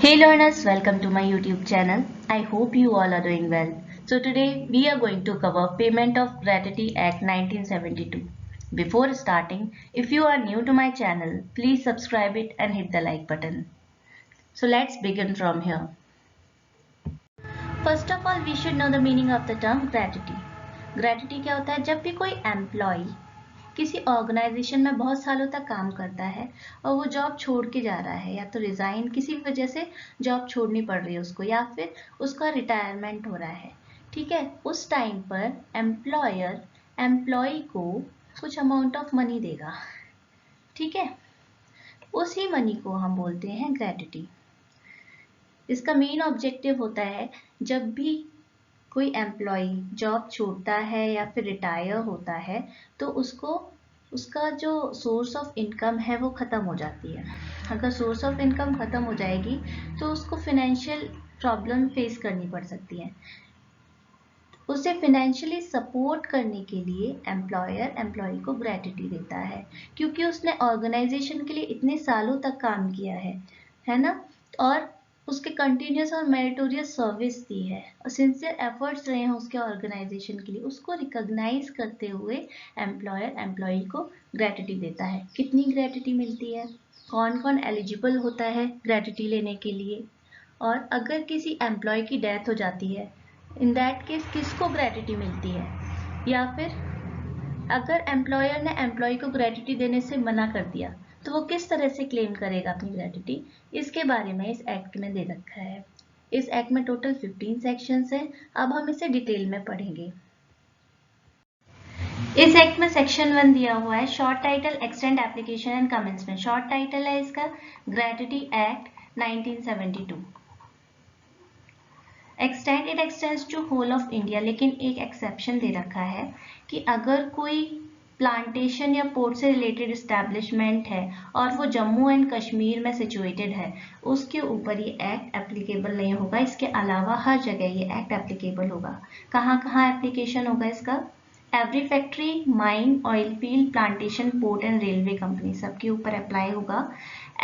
Hey learners, welcome to my YouTube channel. I hope you all are doing well. So today we are going to cover Payment of Gratuity Act 1972. Before starting, if you are new to my channel, please subscribe it and hit the like button. So let's begin from here. First of all, we should know the meaning of the term gratuity. Gratuity क्या होता है? जब भी कोई employ किसी organisation में बहुत सालों तक काम करता है और वो जॉब छोड़ के जा रहा है, या तो रिजाइन किसी वजह से जॉब छोड़नी पड़ रही है उसको, या फिर उसका रिटायरमेंट हो रहा है, ठीक है, उस टाइम पर एम्प्लॉयर एम्प्लॉय को कुछ अमाउंट ऑफ मनी देगा, ठीक है, उसी मनी को हम बोलते हैं ग्रेट्युटी। इसका मेन ऑब्जेक्टिव होता है जब भी कोई एम्प्लॉय जॉब छोड़ता है या फिर रिटायर होता है तो उसका जो सोर्स ऑफ इनकम है वो ख़त्म हो जाती है। अगर सोर्स ऑफ इनकम ख़त्म हो जाएगी तो उसको फिनेंशियल प्रॉब्लम फेस करनी पड़ सकती है। उसे फिनेंशियली सपोर्ट करने के लिए एम्प्लॉयर एम्प्लॉय को ग्रेट्युटी देता है, क्योंकि उसने ऑर्गेनाइजेशन के लिए इतने सालों तक काम किया है ना, और उसके कंटिन्यूस और मेरिटोरियस सर्विस दी है और सिंसियर एफर्ट्स रहे हैं उसके ऑर्गेनाइजेशन के लिए, उसको रिकॉग्नाइज करते हुए एम्प्लॉयर एम्प्लॉय को ग्रेट्युटी देता है। कितनी ग्रेट्युटी मिलती है, कौन कौन एलिजिबल होता है ग्रेट्युटी लेने के लिए, और अगर किसी एम्प्लॉय की डेथ हो जाती है इन दैट केस किसको ग्रेट्युटी मिलती है, या फिर अगर एम्प्लॉयर ने एम्प्लॉय को ग्रेट्युटी देने से मना कर दिया तो वो किस तरह से क्लेम करेगा अपनी ग्रेट्युटी, इसके बारे में इस एक्ट में दे रखा है। इस एक्ट में टोटल 15 सेक्शंस हैं। अब हम इसे डिटेल में पढ़ेंगे। इस एक्ट में सेक्शन 1 दिया हुआ है short title, extend, application and commencement. Short title है इसका gratuity act 1972। Extend, it extends to whole of India, लेकिन एक एक्सेप्शन दे रखा है कि अगर कोई प्लांटेशन या पोर्ट से रिलेटेड इस्टेब्लिशमेंट है और वो जम्मू एंड कश्मीर में सिचुएटेड है, उसके ऊपर ये एक्ट एप्लीकेबल नहीं होगा। इसके अलावा हर जगह ये एक्ट एप्लीकेबल होगा। कहाँ कहाँ एप्लीकेशन होगा इसका? Every factory, mine, oil field, plantation, port and railway company, सबके ऊपर अप्लाई होगा।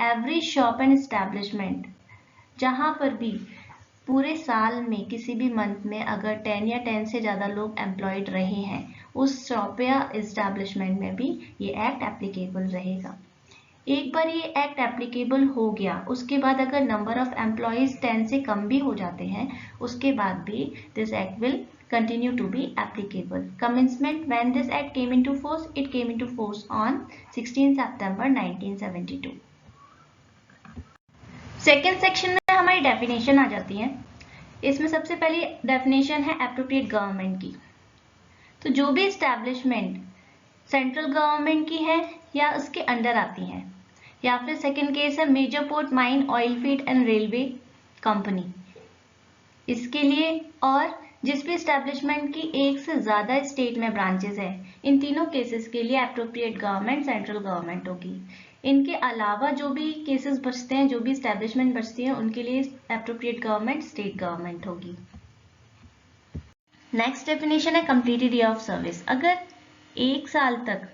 एवरी शॉप एंड इस्टेब्लिशमेंट, जहाँ पर भी पूरे साल में किसी भी मंथ में अगर 10 या 10 से ज़्यादा लोग एम्प्लॉयड रहे हैं, उस शॉप या इस्टेब्लिशमेंट में भी ये एक्ट एप्लीकेबल रहेगा। एक बार ये एक्ट एप्लीकेबल हो गया, उसके बाद अगर नंबर ऑफ एम्प्लॉयज 10 से कम भी हो जाते हैं, उसके बाद भी this act will continue to be applicable. Commencement, when this act came into force, it came into force on 16 September 1972. Second section में हमारी डेफिनेशन आ जाती है। इसमें सबसे पहली डेफिनेशन है एप्रोप्रिएट गवर्नमेंट की। तो जो भी इस्टेब्लिशमेंट सेंट्रल गवर्नमेंट की है या उसके अंडर आती हैं, या फिर सेकेंड केस है major port, mine, oil field and railway company, इसके लिए, और जिस भी इस्टेब्लिशमेंट की एक से ज़्यादा स्टेट में ब्रांचेस है, इन तीनों केसेस के लिए एप्रोप्रिएट गवर्नमेंट सेंट्रल गवर्नमेंट होगी। इनके अलावा जो भी केसेस बचते हैं, जो भी इस्टेब्लिशमेंट बचती हैं, उनके लिए एप्रोप्रिएट गवर्नमेंट स्टेट गवर्नमेंट होगी। नेक्स्ट डेफिनेशन है कंप्लीटेड ईयर ऑफ सर्विस। अगर एक साल तक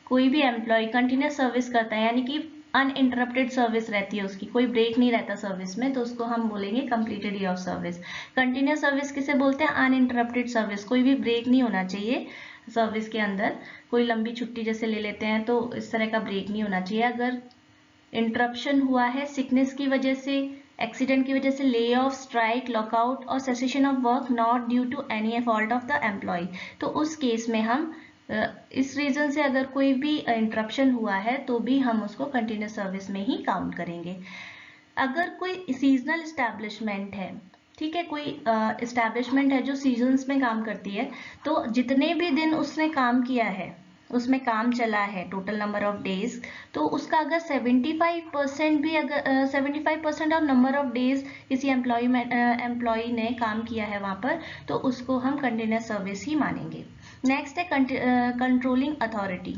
कोई भी एम्प्लॉय कंटिन्यूस सर्विस करता है, यानी कि अनइंटरप्टेड सर्विस रहती है उसकी, कोई ब्रेक नहीं रहता सर्विस में, तो उसको हम बोलेंगे completed year of service. Continuous service किसे बोलते हैं? Uninterrupted service. कोई भी ब्रेक नहीं होना चाहिए सर्विस के अंदर। कोई लंबी छुट्टी जैसे ले लेते हैं तो इस तरह का ब्रेक नहीं होना चाहिए। अगर इंटरप्शन हुआ है सिकनेस की वजह से, एक्सीडेंट की वजह से, ले ऑफ, स्ट्राइक, लॉकआउट और cessation of work not due to any fault of the employ, तो उस केस में हम इस रीजन से अगर कोई भी इंटरप्शन हुआ है तो भी हम उसको कंटिन्यूस सर्विस में ही काउंट करेंगे। अगर कोई सीजनल इस्टेब्लिशमेंट है, ठीक है, कोई इस्टेब्लिशमेंट है जो सीजन्स में काम करती है, तो जितने भी दिन उसने काम किया है, उसमें काम चला है, टोटल नंबर ऑफ डेज, तो उसका अगर 75% भी, अगर 75% ऑफ नंबर ऑफ डेज किसी एम्प्लॉय ने काम किया है वहाँ पर, तो उसको हम कंटिन्यूस सर्विस ही मानेंगे। नेक्स्ट है controlling authority.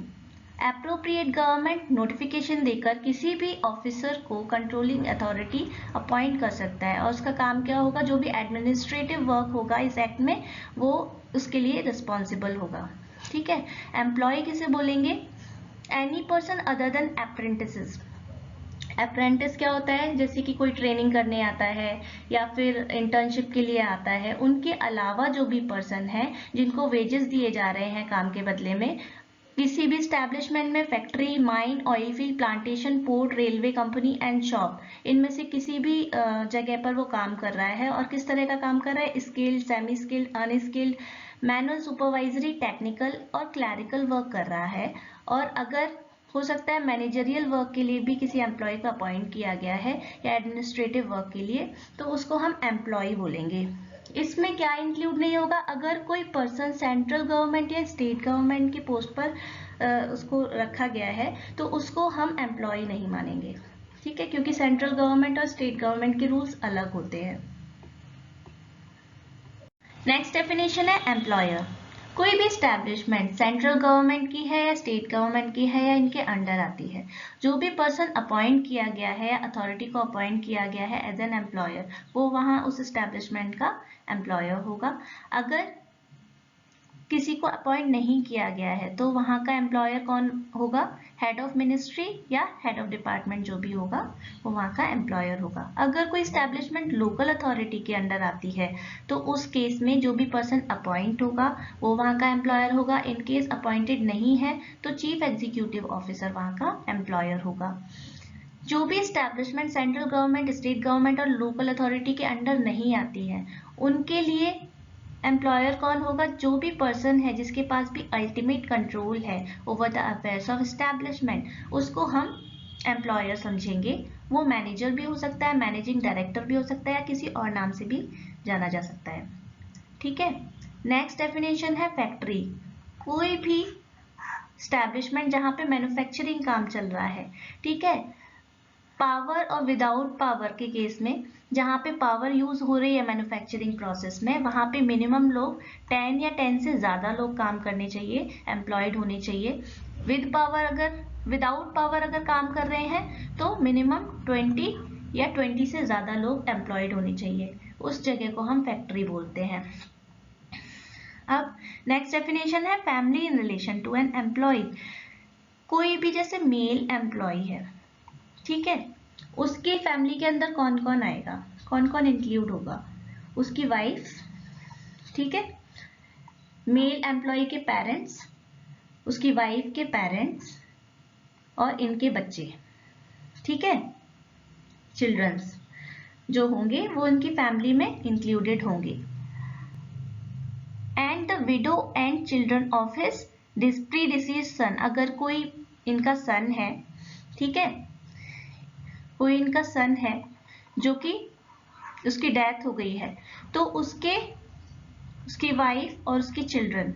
Appropriate government notification देकर किसी भी ऑफिसर को कंट्रोलिंग अथॉरिटी अपॉइंट कर सकता है, और उसका काम क्या होगा? जो भी एडमिनिस्ट्रेटिव वर्क होगा इस एक्ट में, वो उसके लिए रिस्पॉन्सिबल होगा, ठीक है। एम्प्लॉय किसे बोलेंगे? Any person other than apprentices. Apprentice क्या होता है, जैसे कि कोई ट्रेनिंग करने आता है या फिर इंटर्नशिप के लिए आता है, उनके अलावा जो भी पर्सन है जिनको वेजेस दिए जा रहे हैं काम के बदले में, किसी भी स्टैब्लिशमेंट में, factory, mine, oil field, plantation, port, railway company and shop, इनमें से किसी भी जगह पर वो काम कर रहा है। और किस तरह का काम कर रहा है, skilled, semi skilled, unskilled, manual, supervisory, technical और क्लैरिकल वर्क कर रहा है। और अगर हो सकता है मैनेजरियल वर्क के लिए भी किसी एम्प्लॉय को अपॉइंट किया गया है या एडमिनिस्ट्रेटिव वर्क के लिए, तो उसको हम एम्प्लॉय बोलेंगे। इसमें क्या इंक्लूड नहीं होगा, अगर कोई पर्सन सेंट्रल गवर्नमेंट या स्टेट गवर्नमेंट की पोस्ट पर उसको रखा गया है तो उसको हम एम्प्लॉय नहीं मानेंगे, ठीक है, क्योंकि सेंट्रल गवर्नमेंट और स्टेट गवर्नमेंट के रूल्स अलग होते हैं। नेक्स्ट डेफिनेशन है एम्प्लॉयर। कोई भी स्टैब्लिशमेंट सेंट्रल गवर्नमेंट की है या स्टेट गवर्नमेंट की है या इनके अंडर आती है, जो भी पर्सन अपॉइंट किया गया है या अथॉरिटी को अपॉइंट किया गया है एज एन एम्प्लॉयर, वो वहां उस स्टैब्लिशमेंट का एम्प्लॉयर होगा। अगर किसी को अपॉइंट नहीं किया गया है तो वहां का एम्प्लॉयर कौन होगा, हेड ऑफ मिनिस्ट्री या हेड ऑफ डिपार्टमेंट जो भी होगा वो वहां का एम्प्लॉयर होगा। अगर कोई स्टैब्लिशमेंट लोकल अथॉरिटी के अंडर आती है तो उस केस में जो भी पर्सन अपॉइंट होगा वो वहां का एम्प्लॉयर होगा। इन केस अपॉइंटेड नहीं है तो चीफ एग्जीक्यूटिव ऑफिसर वहां का एम्प्लॉयर होगा। जो भी establishment central government, state government और लोकल अथॉरिटी के अंडर नहीं आती है उनके लिए एम्प्लॉयर कौन होगा, जो भी पर्सन है जिसके पास भी अल्टीमेट कंट्रोल है over the affairs of establishment, उसको हम एम्प्लॉयर समझेंगे। वो मैनेजर भी हो सकता है, मैनेजिंग डायरेक्टर भी हो सकता है या किसी और नाम से भी जाना जा सकता है, ठीक है। नेक्स्ट डेफिनेशन है फैक्ट्री। कोई भी स्टैब्लिशमेंट जहां पे मैन्युफैक्चरिंग काम चल रहा है, ठीक है, पावर और विदाउट पावर के केस में, जहां पे पावर यूज हो रही है मैन्युफैक्चरिंग प्रोसेस में, वहां पे मिनिमम लोग 10 या 10 से ज्यादा लोग काम करने चाहिए, एम्प्लॉयड होने चाहिए। विदाउट पावर अगर काम कर रहे हैं तो मिनिमम 20 या 20 से ज्यादा लोग एम्प्लॉयड होने चाहिए, उस जगह को हम फैक्ट्री बोलते हैं। अब नेक्स्ट डेफिनेशन है family in relation to an employ. कोई भी जैसे मेल एम्प्लॉय है, ठीक है, उसके फैमिली के अंदर कौन कौन आएगा, कौन कौन इंक्लूड होगा, उसकी वाइफ, ठीक है, मेल एम्प्लॉय के पेरेंट्स, उसकी वाइफ के पेरेंट्स और इनके बच्चे, ठीक है, चिल्ड्रंस जो होंगे वो इनकी फैमिली में इंक्लूडेड होंगे। And the widow and children of his predeceased son. अगर कोई इनका सन है, ठीक है, कोई इनका सन है जो कि उसकी डेथ हो गई है तो उसकी वाइफ और उसके चिल्ड्रन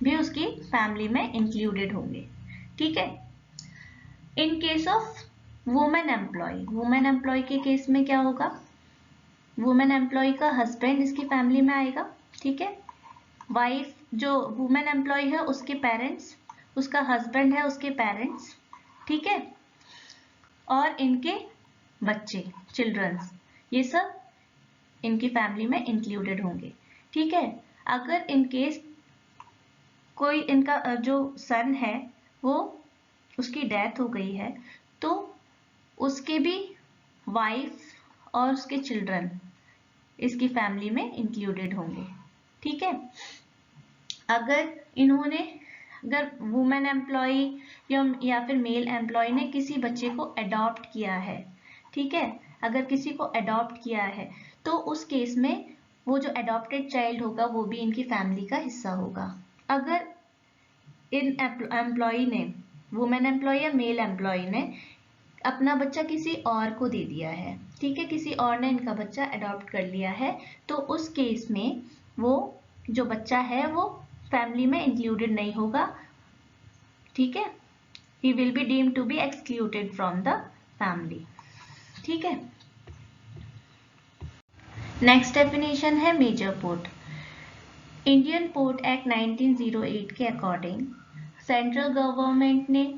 भी उसकी फैमिली में इंक्लूडेड होंगे, ठीक है। In case of women employ के केस में क्या होगा, वुमेन एम्प्लॉय का हस्बैंड इसकी फैमिली में आएगा, ठीक है, वाइफ जो वुमेन एम्प्लॉय है उसके पेरेंट्स, उसका हस्बैंड है उसके पेरेंट्स, ठीक है, और इनके बच्चे, चिल्ड्रंस, ये सब इनकी फैमिली में इंक्लूडेड होंगे, ठीक है। अगर इन केस कोई इनका जो सन है वो उसकी डेथ हो गई है तो उसके भी वाइफ और उसके चिल्ड्रन इसकी फैमिली में इंक्लूडेड होंगे, ठीक है। अगर वुमेन एम्प्लॉय या फिर मेल एम्प्लॉय ने किसी बच्चे को अडॉप्ट किया है, ठीक है, अगर किसी को अडॉप्ट किया है तो उस केस में वो जो अडॉप्टेड चाइल्ड होगा वो भी इनकी फैमिली का हिस्सा होगा। अगर इन एम्प्लॉय ने, वुमेन एम्प्लॉय या मेल एम्प्लॉय ने अपना बच्चा किसी और को दे दिया है, ठीक है, किसी और ने इनका बच्चा अडॉप्ट कर लिया है तो उस केस में वो जो बच्चा है वो फैमिली में इंक्लूडेड नहीं होगा, ठीक है, he will be deemed to be excluded from the family, ठीक है। नेक्स्ट डेफिनेशन है major port. Indian port act 1908 के अकॉर्डिंग सेंट्रल गवर्नमेंट ने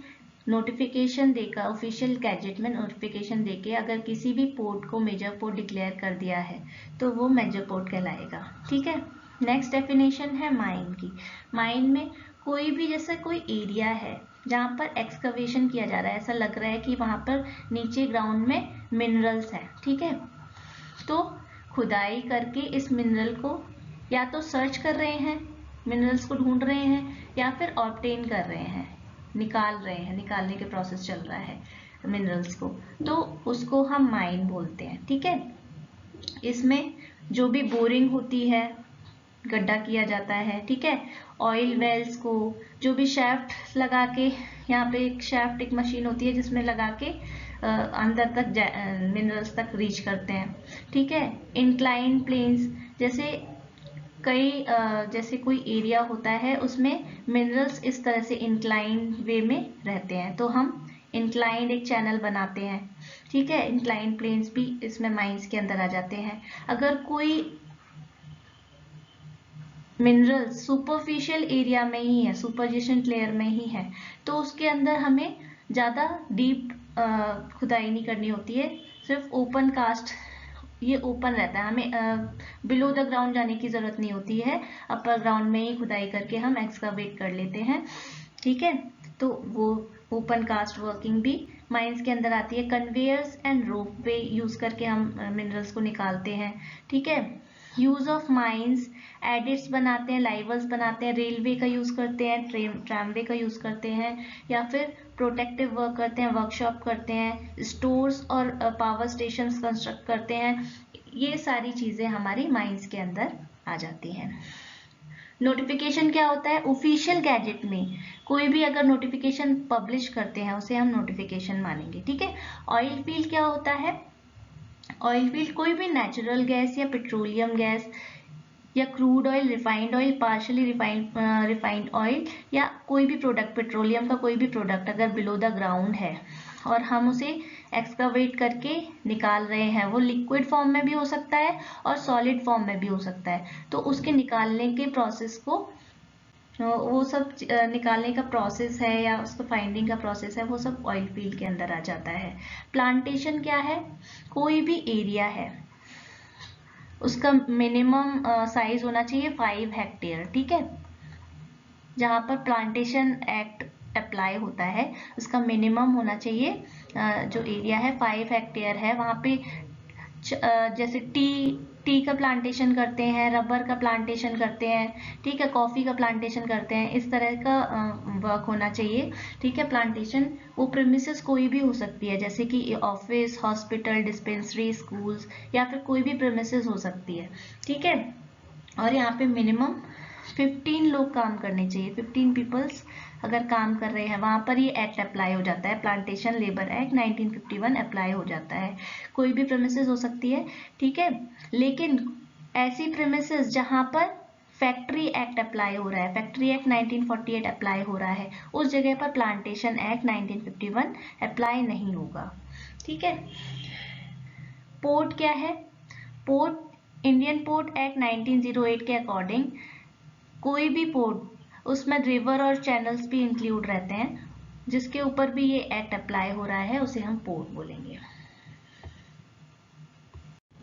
नोटिफिकेशन देकर, ऑफिशियल गैजेट में नोटिफिकेशन देके अगर किसी भी पोर्ट को मेजर पोर्ट डिक्लेयर कर दिया है तो वो मेजर पोर्ट कहलाएगा, ठीक है। नेक्स्ट डेफिनेशन है माइन की। माइन में कोई भी जैसे कोई एरिया है जहाँ पर एक्सकवेशन किया जा रहा है, ऐसा लग रहा है कि वहां पर नीचे ग्राउंड में मिनरल्स है। ठीक है, तो खुदाई करके इस मिनरल को या तो सर्च कर रहे हैं, मिनरल्स को ढूंढ रहे हैं, या फिर ऑब्टेन कर रहे हैं, निकाल रहे हैं, निकालने के प्रोसेस चल रहा है मिनरल्स को, तो उसको हम माइन बोलते हैं। ठीक है, इसमें जो भी बोरिंग होती है, गड्ढा किया जाता है, ठीक है, ऑयल वेल्स को जो भी शैफ्ट लगा के, यहाँ पे एक शैफ्ट, एक मशीन होती है जिसमें लगा के अंदर तक मिनरल्स तक रीच करते हैं। ठीक है, इंक्लाइन प्लेन्स, जैसे जैसे कोई एरिया होता है उसमें मिनरल्स इस तरह से इंक्लाइन वे में रहते हैं, तो हम इंक्लाइंड एक चैनल बनाते हैं। ठीक है, इंक्लाइन प्लेन्स भी इसमें माइंस के अंदर आ जाते हैं। अगर कोई मिनरल सुपरफिशियल एरिया में ही है, सुपरजेशन लेयर में ही है, तो उसके अंदर हमें ज्यादा डीप खुदाई नहीं करनी होती है, सिर्फ ओपन कास्ट, ये ओपन रहता है, हमें बिलो द ग्राउंड जाने की जरूरत नहीं होती है, अपर ग्राउंड में ही खुदाई करके हम एक्सकवेट कर लेते हैं। ठीक है, तो वो ओपन कास्ट वर्किंग भी माइंस के अंदर आती है। Conveyors and rope way use करके हम मिनरल्स को निकालते हैं। ठीक है, यूज ऑफ माइंस, एडिट्स बनाते हैं, लाइवर्स बनाते हैं, रेलवे का यूज करते हैं, ट्रामवे का यूज करते हैं, या फिर प्रोटेक्टिव वर्क करते हैं, वर्कशॉप करते हैं, स्टोर्स और पावर स्टेशंस कंस्ट्रक्ट करते हैं। ये सारी चीजें हमारी माइंस के अंदर आ जाती हैं। नोटिफिकेशन क्या होता है? ऑफिशियल गैजेट में कोई भी अगर नोटिफिकेशन पब्लिश करते हैं उसे हम नोटिफिकेशन मानेंगे। ठीक है, ऑयल फील्ड क्या होता है? ऑयल फील्ड कोई भी नेचुरल गैस या पेट्रोलियम गैस या crude oil, refined oil, partially refined oil, या कोई भी प्रोडक्ट, पेट्रोलियम का कोई भी प्रोडक्ट अगर बिलो द ग्राउंड है और हम उसे एक्सकवेट करके निकाल रहे हैं, वो लिक्विड फॉर्म में भी हो सकता है और सॉलिड फॉर्म में भी हो सकता है, तो उसके निकालने के प्रोसेस को, वो सब निकालने का प्रोसेस है या उसको फाइंडिंग का प्रोसेस है, वो सब ऑयल फील्ड के अंदर आ जाता है। प्लांटेशन क्या है? कोई भी एरिया है उसका मिनिमम साइज होना चाहिए 5 हेक्टेयर। ठीक है, जहां पर प्लांटेशन एक्ट अप्लाई होता है उसका मिनिमम होना चाहिए, जो एरिया है 5 हेक्टेयर है, वहां पे जैसे टी का प्लांटेशन करते हैं, रबर का प्लांटेशन करते हैं, ठीक है, कॉफी का प्लांटेशन करते हैं, इस तरह का वर्क होना चाहिए। ठीक है, प्लांटेशन वो प्रेमिसेस कोई भी हो सकती है, जैसे कि ऑफिस, हॉस्पिटल, डिस्पेंसरी, स्कूल्स, या फिर कोई भी प्रेमिसेस हो सकती है। ठीक है, और यहाँ पे मिनिमम 15 लोग काम करने चाहिए, 15 पीपल्स अगर काम कर रहे हैं वहां पर ये एक्ट अप्लाई हो जाता है, प्लांटेशन लेबर एक्ट 1951 अप्लाई हो जाता है। कोई भी प्रेमिसेस हो सकती है। ठीक है, लेकिन ऐसी प्रेमिसेस जहां पर फैक्ट्री एक्ट अप्लाई हो रहा है, फैक्ट्री एक्ट 1948 अप्लाई हो रहा है, उस जगह पर प्लांटेशन एक्ट 1951 अप्लाई नहीं होगा। ठीक है, पोर्ट क्या है? पोर्ट, इंडियन पोर्ट एक्ट 1908 के अकॉर्डिंग कोई भी पोर्ट, उसमें रिवर और चैनल्स भी इंक्लूड रहते हैं, जिसके ऊपर भी ये एक्ट अप्लाई हो रहा है उसे हम पोर्ट बोलेंगे।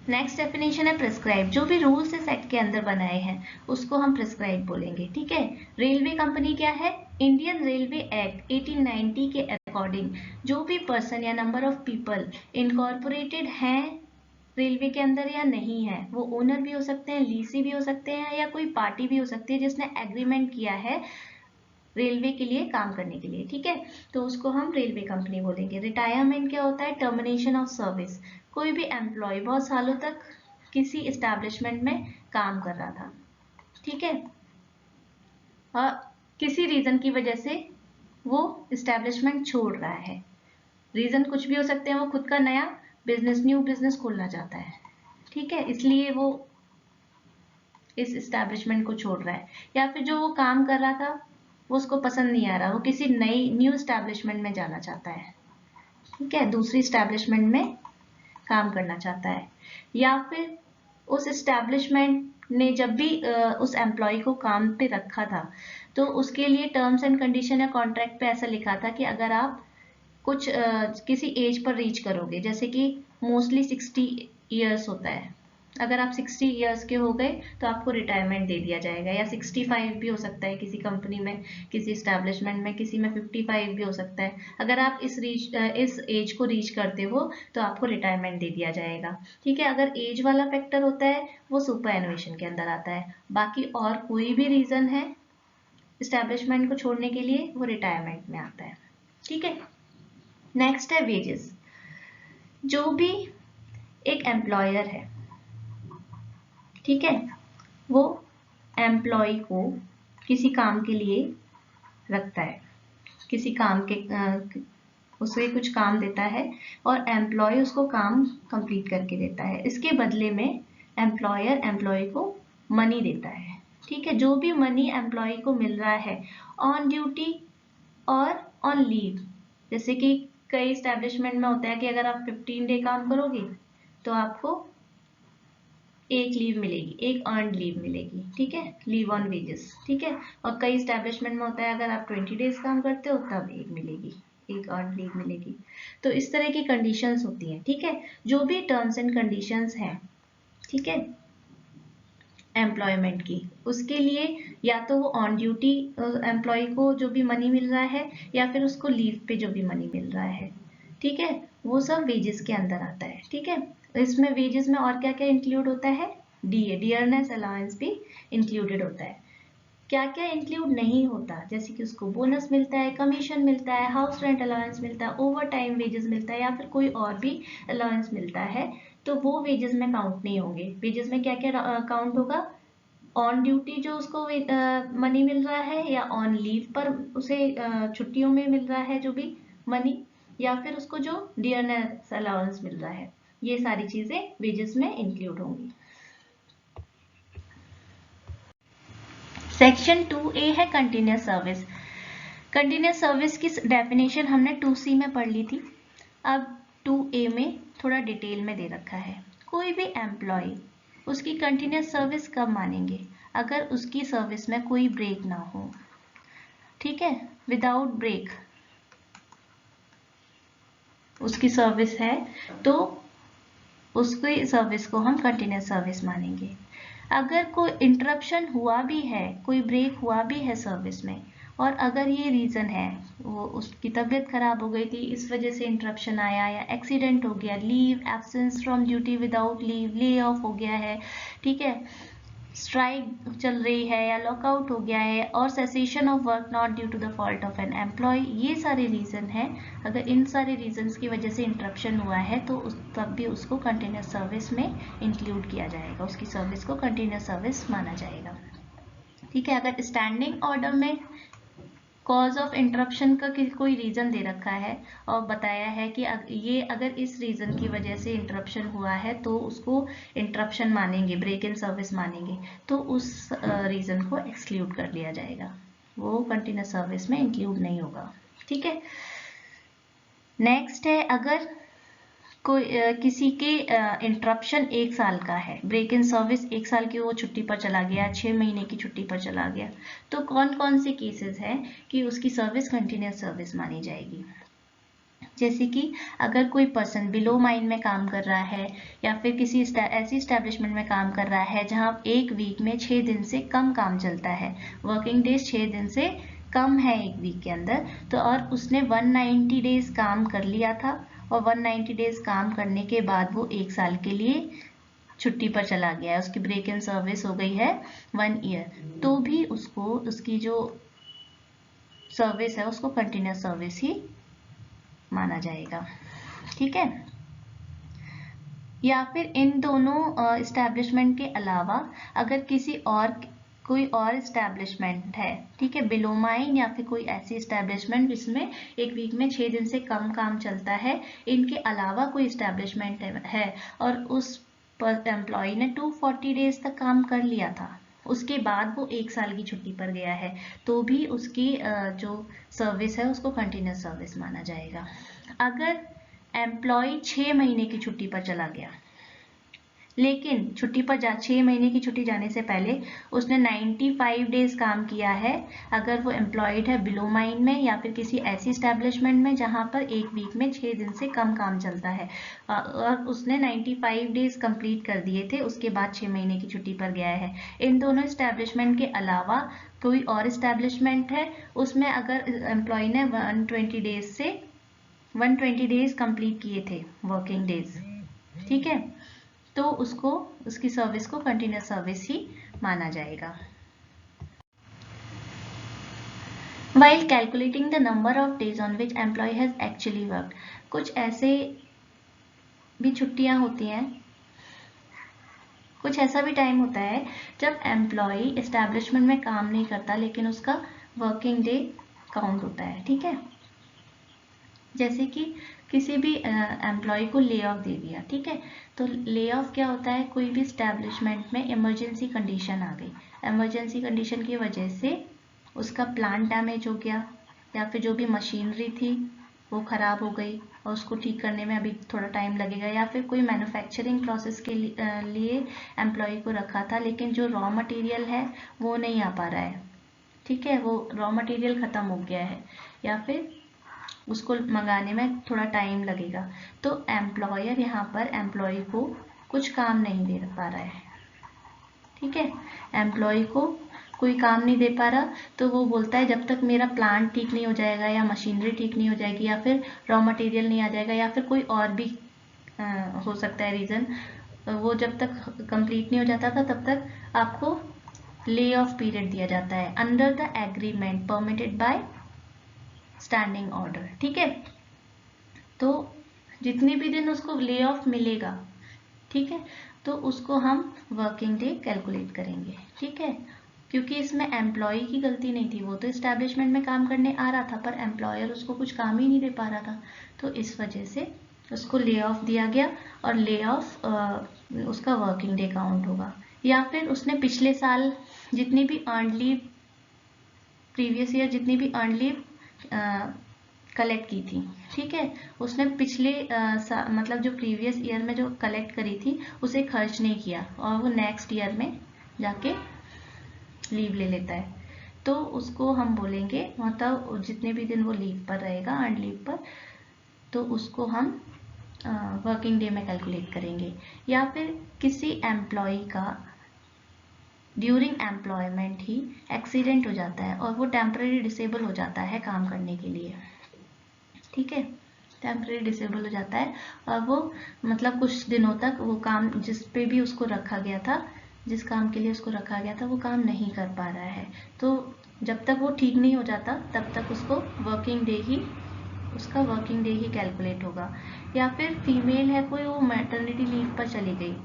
नेक्स्ट डेफिनेशन है प्रिस्क्राइब, जो भी रूल्स इस एक्ट के अंदर बनाए हैं उसको हम प्रिस्क्राइब बोलेंगे। ठीक है, रेलवे कंपनी क्या है? इंडियन रेलवे एक्ट 1890 के अकॉर्डिंग जो भी पर्सन या नंबर ऑफ पीपल इनकॉर्पोरेटेड हैं रेलवे के अंदर या नहीं है, वो ओनर भी हो सकते हैं, लीसी भी हो सकते हैं, या कोई पार्टी भी हो सकती है जिसने एग्रीमेंट किया है रेलवे के लिए काम करने के लिए। ठीक है, तो उसको हम रेलवे कंपनी बोलेंगे। रिटायरमेंट क्या होता है? टर्मिनेशन ऑफ सर्विस, कोई भी एम्प्लॉय बहुत सालों तक किसी एस्टैब्लिशमेंट में काम कर रहा था, ठीक है, और किसी रीजन की वजह से वो एस्टैब्लिशमेंट छोड़ रहा है, रीजन कुछ भी हो सकते हैं, वो खुद का नया बिजनेस, न्यू बिजनेस खोलना चाहता है, ठीक है, इसलिए वो इस एस्टैब्लिशमेंट को छोड़ रहा है, या फिर जो वो काम कर रहा था वो उसको पसंद नहीं आ रहा, वो किसी नई न्यू एस्टैब्लिशमेंट में जाना चाहता है, ठीक है, दूसरी एस्टैब्लिशमेंट में काम करना चाहता है, या फिर उस एस्टैब्लिशमेंट ने जब भी उस एम्प्लॉय को काम पे रखा था तो उसके लिए टर्म्स एंड कंडीशन या कॉन्ट्रैक्ट पे ऐसा लिखा था कि अगर आप कुछ किसी एज पर रीच करोगे, जैसे कि मोस्टली 60 ईयर्स होता है, अगर आप 60 इयर्स के हो गए तो आपको रिटायरमेंट दे दिया जाएगा, या 65 भी हो सकता है किसी कंपनी में, किसी इस्टेब्लिशमेंट में, किसी में 55 भी हो सकता है। अगर आप इस एज को रीच करते हो तो आपको रिटायरमेंट दे दिया जाएगा। ठीक है, अगर एज वाला फैक्टर होता है वो सुपर एनुएशन के अंदर आता है। बाकी और कोई भी रीजन है इस्टेब्लिशमेंट को छोड़ने के लिए वो रिटायरमेंट में आता है। ठीक है, नेक्स्ट है वेजेस। जो भी एक एम्प्लॉयर है, ठीक है, वो एम्प्लॉय को किसी काम के लिए रखता है, किसी काम के उसे कुछ काम देता है और एम्प्लॉय उसको काम कंप्लीट करके देता है। इसके बदले में एम्प्लॉयर एम्प्लॉय को मनी देता है। ठीक है, जो भी मनी एम्प्लॉय को मिल रहा है ऑन ड्यूटी और ऑन लीव, जैसे कि कई एस्टेब्लिशमेंट में होता है कि अगर आप 15 डे काम करोगे तो आपको एक लीव मिलेगी, एक अर्नड लीव मिलेगी। ठीक है, लीव ऑन वेजेस। ठीक है, और कई स्टैब्लिशमेंट में होता है अगर आप 20 डेज काम करते हो तब एक मिलेगी, एक अर्नड लीव मिलेगी। तो इस तरह की कंडीशंस होती हैं। ठीक है, जो भी टर्म्स एंड कंडीशंस हैं, ठीक है, एम्प्लॉयमेंट की, उसके लिए या तो वो ऑन ड्यूटी एम्प्लॉय को जो भी मनी मिल रहा है या फिर उसको लीव पे जो भी मनी मिल रहा है, ठीक है, वो सब वेजेस के अंदर आता है। ठीक है, इसमें वेजेस में और क्या क्या इंक्लूड होता है, डीए, डियरनेस अलाउंस भी इंक्लूडेड होता है। क्या क्या इंक्लूड नहीं होता, जैसे कि उसको बोनस मिलता है, कमीशन मिलता है, हाउस रेंट अलाउंस मिलता है, ओवर टाइम वेजेस मिलता है या फिर कोई और भी अलाउंस मिलता है, तो वो वेजेस में काउंट नहीं होंगे। वेजेस में क्या क्या काउंट होगा, ऑन ड्यूटी जो उसको मनी मिल रहा है, या ऑन लीव पर उसे छुट्टियों में मिल रहा है जो भी मनी, या फिर उसको जो डियरनेस अलाउंस मिल रहा है, ये सारी चीजें वेजेस में इंक्लूड होंगी। सेक्शन 2A है कंटिन्यूस सर्विस। कंटिन्यूस सर्विस की डेफिनेशन हमने 2C में पढ़ ली थी, अब 2A में थोड़ा डिटेल में दे रखा है। कोई भी एम्प्लॉय उसकी कंटिन्यूस सर्विस कब मानेंगे, अगर उसकी सर्विस में कोई ब्रेक ना हो। ठीक है, विदाउट ब्रेक उसकी सर्विस है तो उसकी सर्विस को हम कंटिन्यूस सर्विस मानेंगे। अगर कोई इंटरप्शन हुआ भी है, कोई ब्रेक हुआ भी है सर्विस में, और अगर ये रीज़न है वो उसकी तबीयत खराब हो गई थी इस वजह से इंटरप्शन आया, या एक्सीडेंट हो गया, leave, absence from duty without leave, lay off हो गया है, ठीक है, स्ट्राइक चल रही है या लॉकआउट हो गया है, और cessation of work not due to the fault of an employ, ये सारे रीजन है। अगर इन सारे रीजंस की वजह से इंटरप्शन हुआ है तो तब भी उसको कंटिन्यूस सर्विस में इंक्लूड किया जाएगा, उसकी सर्विस को कंटिन्यूस सर्विस माना जाएगा। ठीक है, अगर स्टैंडिंग ऑर्डर में कॉज ऑफ इंटरप्शन का कोई रीजन दे रखा है और बताया है कि ये अगर इस रीजन की वजह से इंटरप्शन हुआ है तो उसको इंटरप्शन मानेंगे, ब्रेक इन सर्विस मानेंगे, तो उस रीजन को एक्सक्लूड कर लिया जाएगा, वो कंटिन्यूस सर्विस में इंक्लूड नहीं होगा। ठीक है, नेक्स्ट है, अगर कोई किसी के इंटरप्शन 1 साल का है, ब्रेक इन सर्विस 1 साल की, वो छुट्टी पर चला गया, 6 महीने की छुट्टी पर चला गया, तो कौन कौन से केसेस हैं कि उसकी सर्विस कंटिन्यूस सर्विस मानी जाएगी। जैसे कि अगर कोई पर्सन बिलो माइन में काम कर रहा है या फिर किसी ऐसी स्टैब्लिशमेंट में काम कर रहा है जहां एक वीक में 6 दिन से कम काम चलता है, वर्किंग डेज 6 दिन से कम है एक वीक के अंदर, तो और उसने 190 डेज काम कर लिया था और 190 डेज काम करने के बाद वो 1 साल के लिए छुट्टी पर चला गया है, उसकी ब्रेक इन सर्विस हो गई है 1 ईयर, तो भी उसको उसकी जो सर्विस है उसको कंटिन्यूस सर्विस ही माना जाएगा। ठीक है, या फिर इन दोनों इस्टेब्लिशमेंट के अलावा अगर किसी और कोई और इस्टेब्लिशमेंट है, ठीक है, बिलो माइन या फिर कोई ऐसी इस्टेब्लिशमेंट जिसमें एक वीक में 6 दिन से कम काम चलता है, इनके अलावा कोई इस्टेब्लिशमेंट है और उस एम्प्लॉय ने 240 डेज तक काम कर लिया था, उसके बाद वो 1 साल की छुट्टी पर गया है, तो भी उसकी जो सर्विस है उसको कंटिन्यूस सर्विस माना जाएगा। अगर एम्प्लॉय 6 महीने की छुट्टी पर चला गया, लेकिन छुट्टी पर 6 महीने की छुट्टी जाने से पहले उसने 95 डेज काम किया है, अगर वो एम्प्लॉयड है बिलो माइन में या फिर किसी ऐसी इस्टेब्लिशमेंट में जहां पर एक वीक में 6 दिन से कम काम चलता है, और उसने 95 डेज कंप्लीट कर दिए थे, उसके बाद 6 महीने की छुट्टी पर गया है। इन दोनों इस्टेब्लिशमेंट के अलावा कोई और इस्टेब्लिशमेंट है, उसमें अगर एम्प्लॉय ने 120 डेज कंप्लीट किए थे वर्किंग डेज, ठीक है, तो उसको उसकी सर्विस को कंटिन्यूस सर्विस ही माना जाएगा। While calculating the number of days on which employee has actually worked, कुछ ऐसे भी छुट्टियां होती हैं, कुछ ऐसा भी टाइम होता है जब एम्प्लॉय एस्टैब्लिशमेंट में काम नहीं करता लेकिन उसका वर्किंग डे काउंट होता है, ठीक है। जैसे कि किसी भी एम्प्लॉय को ले ऑफ दे दिया, ठीक है, तो ले ऑफ क्या होता है, कोई भी स्टैब्लिशमेंट में इमरजेंसी कंडीशन आ गई, इमरजेंसी कंडीशन की वजह से उसका प्लांट डैमेज हो गया या फिर जो भी मशीनरी थी वो ख़राब हो गई और उसको ठीक करने में अभी थोड़ा टाइम लगेगा, या फिर कोई मैन्युफैक्चरिंग प्रोसेस के लिए एम्प्लॉय को रखा था लेकिन जो रॉ मटेरियल है वो नहीं आ पा रहा है, ठीक है, वो रॉ मटेरियल ख़त्म हो गया है या फिर उसको मंगाने में थोड़ा टाइम लगेगा, तो एम्प्लॉयर यहाँ पर एम्प्लॉय को कुछ काम नहीं दे पा रहा है, ठीक है, एम्प्लॉय को कोई काम नहीं दे पा रहा, तो वो बोलता है जब तक मेरा प्लांट ठीक नहीं हो जाएगा या मशीनरी ठीक नहीं हो जाएगी या फिर रॉ मटेरियल नहीं आ जाएगा या फिर कोई और भी हो सकता है रीज़न, वो जब तक कंप्लीट नहीं हो जाता था तब तक आपको ले ऑफ पीरियड दिया जाता है under the agreement permitted by standing order, ठीक है। तो जितने भी दिन उसको ले ऑफ मिलेगा, ठीक है, तो उसको हम वर्किंग डे कैलकुलेट करेंगे, ठीक है, क्योंकि इसमें एम्प्लॉय की गलती नहीं थी, वो तो एस्टैब्लिशमेंट में काम करने आ रहा था पर एम्प्लॉयर उसको कुछ काम ही नहीं दे पा रहा था, तो इस वजह से उसको ले ऑफ दिया गया और ले ऑफ उसका वर्किंग डे काउंट होगा। या फिर उसने पिछले साल जितनी भी अर्नड लीव, प्रीवियस ईयर जितनी भी अर्नड लीव कलेक्ट की थी, ठीक है, उसने पिछले मतलब जो प्रीवियस ईयर में जो कलेक्ट करी थी उसे खर्च नहीं किया और वो नेक्स्ट ईयर में जाके लीव ले लेता है, तो उसको हम बोलेंगे, मतलब जितने भी दिन वो लीव पर रहेगा अर्न लीव पर, तो उसको हम वर्किंग डे में कैलकुलेट करेंगे। या फिर किसी एम्प्लॉय का ड्यूरिंग एम्प्लॉयमेंट ही एक्सीडेंट हो जाता है और वो टेम्परेरी डिसेबल हो जाता है काम करने के लिए, ठीक है, टेम्परेरी डिसेबल हो जाता है और वो मतलब कुछ दिनों तक वो काम जिस पे भी उसको रखा गया था, जिस काम के लिए उसको रखा गया था वो काम नहीं कर पा रहा है, तो जब तक वो ठीक नहीं हो जाता तब तक उसको उसका वर्किंग डे ही कैलकुलेट होगा। या फिर फीमेल है कोई, वो मैटरनिटी लीव पर चली गई,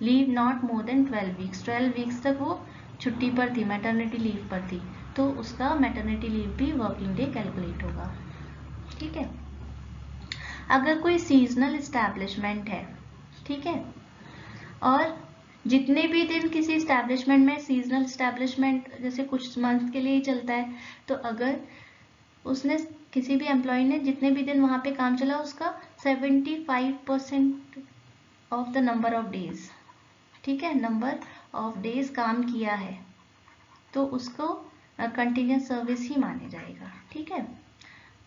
leave not more than 12 weeks तक वो छुट्टी पर थी, मैटरनिटी लीव पर थी, तो उसका मैटरनिटी लीव भी वर्किंग डे कैलकुलेट होगा, ठीक है। अगर कोई सीजनल इस्टेब्लिशमेंट है, ठीक है, और जितने भी दिन किसी इस्टेब्लिशमेंट में, सीजनल इस्टेब्लिशमेंट जैसे कुछ मंथ के लिए ही चलता है, तो अगर उसने किसी भी एम्प्लॉय ने जितने भी दिन वहां पे काम चला उसका 75% of the number of days, ठीक है, नंबर ऑफ डेज काम किया है, तो उसको कंटिन्यूस सर्विस ही माने जाएगा, ठीक है।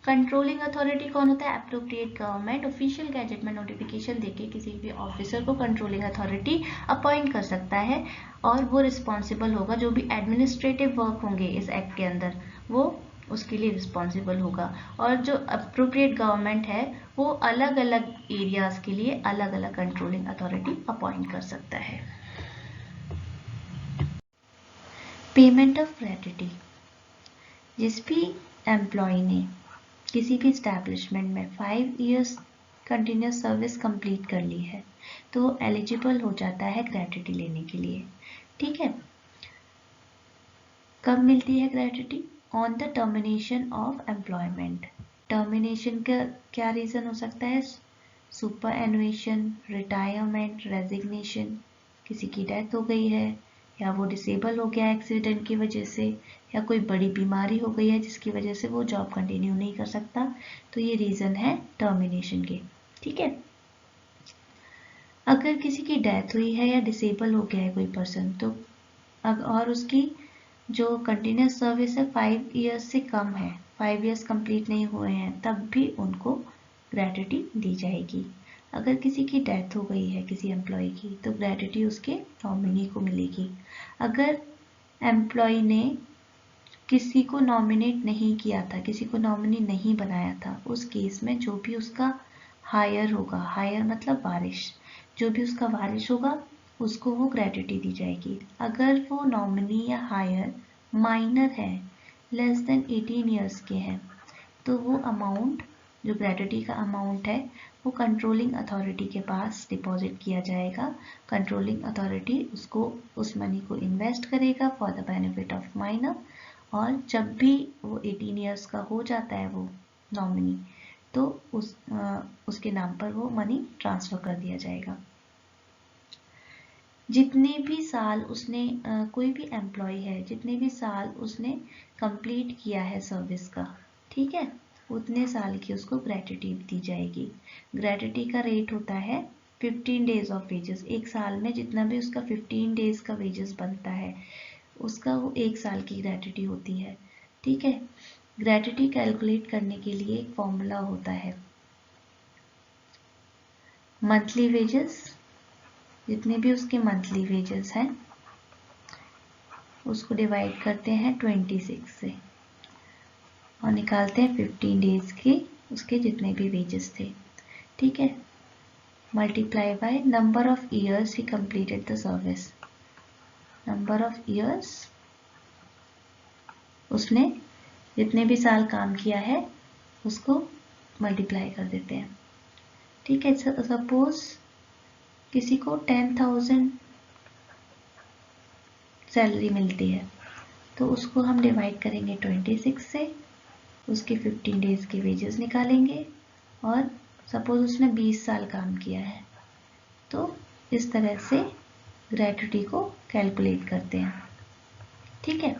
कंट्रोलिंग अथॉरिटी कौन होता है, अप्रोप्रिएट गवर्नमेंट ऑफिशियल गैजेट में नोटिफिकेशन देके किसी भी ऑफिसर को कंट्रोलिंग अथॉरिटी अपॉइंट कर सकता है और वो रिस्पॉन्सिबल होगा, जो भी एडमिनिस्ट्रेटिव वर्क होंगे इस एक्ट के अंदर वो उसके लिए रिस्पॉन्सिबल होगा। और जो अप्रोप्रिएट गवर्नमेंट है वो अलग अलग एरियाज के लिए अलग अलग कंट्रोलिंग अथॉरिटी अपॉइंट कर सकता है। पेमेंट ऑफ ग्रेट्युटी, जिस भी एम्प्लॉय ने किसी भी इस्टेब्लिशमेंट में 5 इयर्स कंटिन्यूस सर्विस कंप्लीट कर ली है तो वो एलिजिबल हो जाता है ग्रेट्युटी लेने के लिए, ठीक है। कब मिलती है gratuity, on the termination of employment, termination का क्या रीज़न हो सकता है, सुपर एनुएशन, रिटायरमेंट, रेजिग्नेशन, किसी की डेथ हो गई है या वो डिसेबल हो गया एक्सीडेंट की वजह से या कोई बड़ी बीमारी हो गई है जिसकी वजह से वो जॉब कंटिन्यू नहीं कर सकता, तो ये रीज़न है टर्मिनेशन के, ठीक है। अगर किसी की डेथ हुई है या डिसेबल हो गया है कोई पर्सन, तो और उसकी जो कंटिन्यूस सर्विस है 5 ईयर्स से कम है, 5 ईयर्स कंप्लीट नहीं हुए हैं, तब भी उनको ग्रेट्युटी दी जाएगी। अगर किसी की डेथ हो गई है किसी एम्प्लॉय की, तो ग्रेट्युटी उसके नॉमिनी को मिलेगी। अगर एम्प्लॉय ने किसी को नॉमिनेट नहीं किया था, किसी को नॉमिनी नहीं बनाया था, उस केस में जो भी उसका हायर होगा, हायर मतलब वारिश, जो भी उसका वारिश होगा उसको वो ग्रेट्युटी दी जाएगी। अगर वो नॉमिनी या हायर माइनर है, लेस देन 18 ईयर्स के हैं, तो वो अमाउंट, जो ग्रेट्युटी का अमाउंट है, वो कंट्रोलिंग अथॉरिटी के पास डिपॉजिट किया जाएगा। कंट्रोलिंग अथॉरिटी उसको, उस मनी को इन्वेस्ट करेगा for the benefit of minor, और जब भी वो 18 ईयर्स का हो जाता है वो नॉमिनी, तो उसके नाम पर वो मनी ट्रांसफर कर दिया जाएगा। जितने भी साल उसने कोई भी एम्प्लॉय है, जितने भी साल उसने कंप्लीट किया है सर्विस का, ठीक है, उतने साल की उसको ग्रेट्युटी दी जाएगी। ग्रेट्युटी का रेट होता है 15 डेज ऑफ वेजेस। एक साल में जितना भी उसका 15 डेज का वेजेस बनता है, उसका वो एक साल की ग्रेट्युटी होती है, ठीक है। ग्रेट्युटी कैलकुलेट करने के लिए एक फॉर्मूला होता है, मंथली वेजेस, जितने भी उसके मंथली वेजेस हैं उसको डिवाइड करते हैं 26 से और निकालते हैं 15 डेज के उसके जितने भी वेजेस थे, ठीक है। Multiply by number of years he completed the service, number of years उसने जितने भी साल काम किया है उसको मल्टीप्लाई कर देते हैं, ठीक है। सपोज किसी को 10,000 सैलरी मिलती है, तो उसको हम डिवाइड करेंगे 26 से, उसके 15 डेज के वेजेस निकालेंगे, और सपोज उसने 20 साल काम किया है, तो इस तरह से ग्रेट्युटी को कैलकुलेट करते हैं, ठीक है।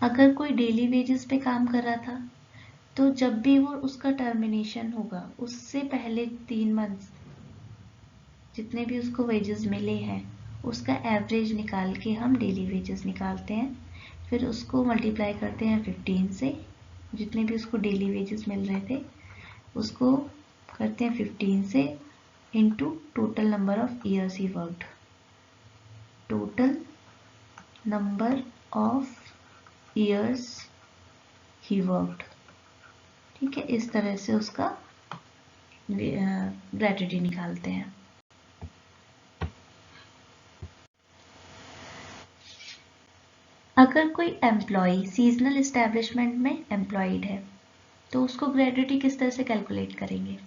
अगर कोई डेली वेजेस पे काम कर रहा था, तो जब भी वो उसका टर्मिनेशन होगा उससे पहले 3 मंथ्स जितने भी उसको वेजेस मिले हैं उसका एवरेज निकाल के हम डेली वेजेस निकालते हैं, फिर उसको मल्टीप्लाई करते हैं 15 से, जितने भी उसको डेली वेजेस मिल रहे थे उसको करते हैं 15 से into total number of years he worked, total number of years he worked, ठीक है। इस तरह से उसका ग्रेट्युटी निकालते हैं। अगर कोई एम्प्लॉय सीजनल एस्टेब्लिशमेंट में एम्प्लॉयड है, तो उसको ग्रेट्युटी किस तरह से कैलकुलेट करेंगे?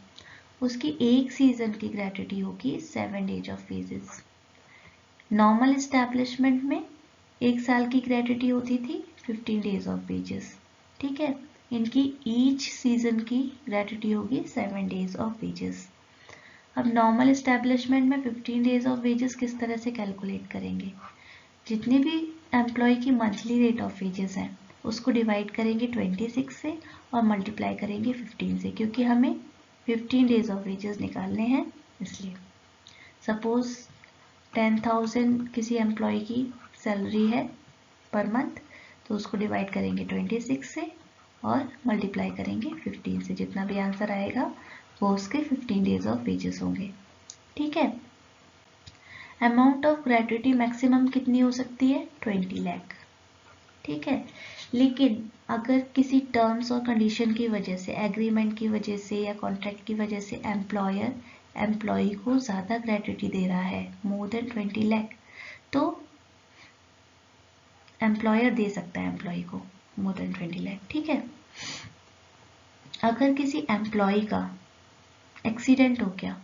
उसकी एक सीजन की ग्रेट्युटी होगी 7 days of wages. Normal establishment में एक साल की ग्रेट्युटी होती थी 15 डेज ऑफ वेजेस, ठीक है। इनकी ईच सीजन की ग्रेट्युटी होगी 7 डेज ऑफ वेजेस। अब नॉर्मल एस्टेब्लिशमेंट में 15 डेज ऑफ वेजेस किस तरह से कैलकुलेट करेंगे? जितने भी एम्प्लॉय की मंथली रेट ऑफ वेजेस हैं उसको डिवाइड करेंगे 26 से और मल्टीप्लाई करेंगे 15 से, क्योंकि हमें 15 डेज ऑफ वेजेस निकालने हैं इसलिए। सपोज 10,000 किसी एम्प्लॉय की सैलरी है पर मंथ, तो उसको डिवाइड करेंगे 26 से और मल्टीप्लाई करेंगे 15 से, जितना भी आंसर आएगा वो उसके 15 डेज ऑफ वेजेस होंगे, ठीक है। अमाउंट ऑफ ग्रेट्युटी मैक्सिमम कितनी हो सकती है? 20 लाख, ठीक है। लेकिन अगर किसी टर्म्स और कंडीशन की वजह से, एग्रीमेंट की वजह से या कॉन्ट्रैक्ट की वजह से एम्प्लॉयर एम्प्लॉय को ज़्यादा ग्रेट्युटी दे रहा है, मोर देन 20 लाख, तो एम्प्लॉयर दे सकता है एम्प्लॉय को मोर देन 20 लाख, ठीक है। अगर किसी एम्प्लॉय का एक्सीडेंट हो गया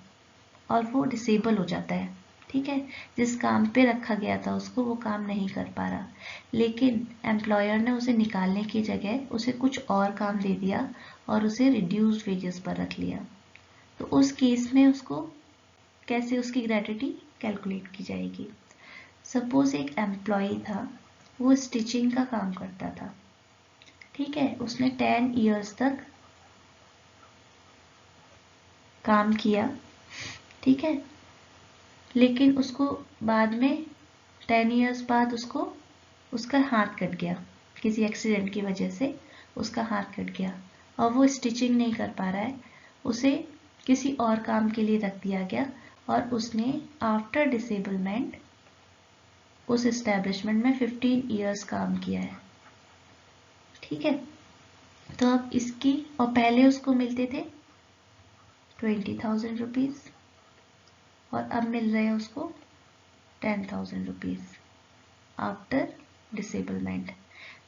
और वो डिसेबल हो जाता है, ठीक है, जिस काम पे रखा गया था उसको वो काम नहीं कर पा रहा, लेकिन एम्प्लॉयर ने उसे निकालने की जगह उसे कुछ और काम दे दिया और उसे रिड्यूस्ड वेजेस पर रख लिया, तो उस केस में उसको कैसे उसकी ग्रेट्युटी कैलकुलेट की जाएगी? सपोज एक एम्प्लॉय था, वो स्टिचिंग का काम करता था, ठीक है, उसने 10 ईयर्स तक काम किया, ठीक है, लेकिन उसको बाद में 10 ईयर्स बाद उसका हाथ कट गया, किसी एक्सीडेंट की वजह से उसका हाथ कट गया और वो स्टिचिंग नहीं कर पा रहा है, उसे किसी और काम के लिए रख दिया गया और उसने आफ्टर डिसेबलमेंट उस एस्टेब्लिशमेंट में 15 ईयर्स काम किया है। ठीक है, तो अब इसकी, और पहले उसको मिलते थे 20,000 रुपीज और अब मिल रहे हैं उसको 10,000 रुपीज आफ्टर डिसेबलमेंट।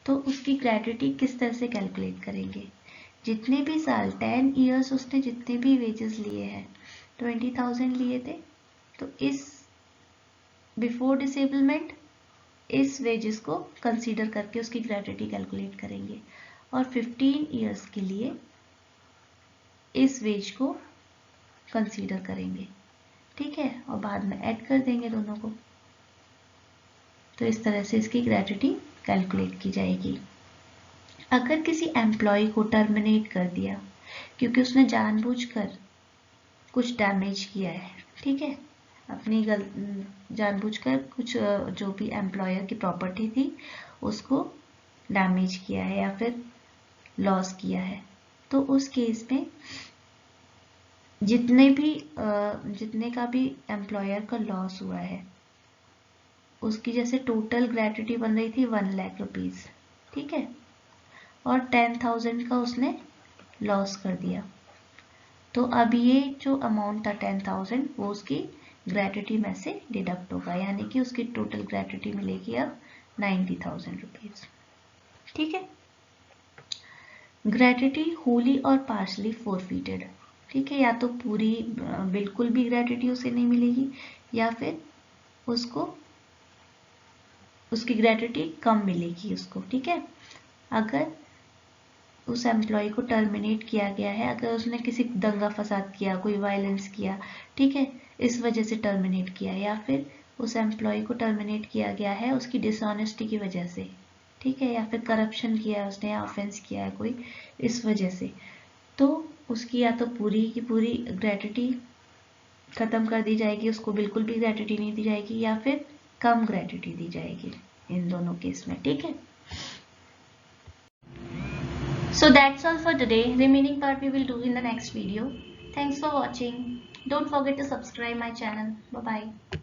तो उसकी ग्रेट्युटी किस तरह से कैलकुलेट करेंगे? जितने भी साल 10 ईयर्स उसने जितने भी वेजेस लिए हैं, 20,000 लिए थे, तो इस बिफोर डिसेबलमेंट इस वेजेस को कंसीडर करके उसकी ग्रेट्युटी कैलकुलेट करेंगे और 15 ईयर्स के लिए इस वेज को कंसीडर करेंगे। ठीक है, और बाद में ऐड कर देंगे दोनों को। तो इस तरह से इसकी ग्रेट्युटी कैलकुलेट की जाएगी। अगर किसी एम्प्लॉय को टर्मिनेट कर दिया क्योंकि उसने जानबूझकर कुछ डैमेज किया है, ठीक है, अपनी जानबूझकर कुछ जो भी एम्प्लॉयर की प्रॉपर्टी थी उसको डैमेज किया है या फिर लॉस किया है, तो उस केस में जितने का भी एम्प्लॉयर का लॉस हुआ है उसकी जैसे टोटल ग्रेट्युटी बन रही थी 1 लाख रुपीज, ठीक है, और 10,000 का उसने लॉस कर दिया, तो अब ये जो अमाउंट था 10,000 वो उसकी ग्रेट्युटी में से डिडक्ट होगा, यानी कि उसकी टोटल ग्रेट्युटी मिलेगी अब 90,000 रुपीज। ठीक है, ग्रेट्युटी होली और पार्शली फोरफिटेड, ठीक है, या तो पूरी बिल्कुल भी ग्रेट्युटी उसे नहीं मिलेगी या फिर उसकी ग्रेट्युटी कम मिलेगी उसको। ठीक है, अगर उस एम्प्लॉय को टर्मिनेट किया गया है, अगर उसने किसी दंगा फसाद किया, कोई वायलेंस किया, ठीक है, इस वजह से टर्मिनेट किया, या फिर उस एम्प्लॉय को टर्मिनेट किया गया है उसकी डिसऑनेस्टी की वजह से, ठीक है, या फिर करप्शन किया है उसने या ऑफेंस किया है कोई इस वजह से, तो उसकी या तो पूरी की पूरी ग्रेट्युटी खत्म कर दी जाएगी, उसको बिल्कुल भी ग्रेट्युटी नहीं दी जाएगी, या फिर कम ग्रेट्युटी दी जाएगी, इन दोनों केस में। ठीक है, so that's all for today. Remaining part we will do in the next video. Thanks for watching. Don't forget to subscribe my channel. Bye bye.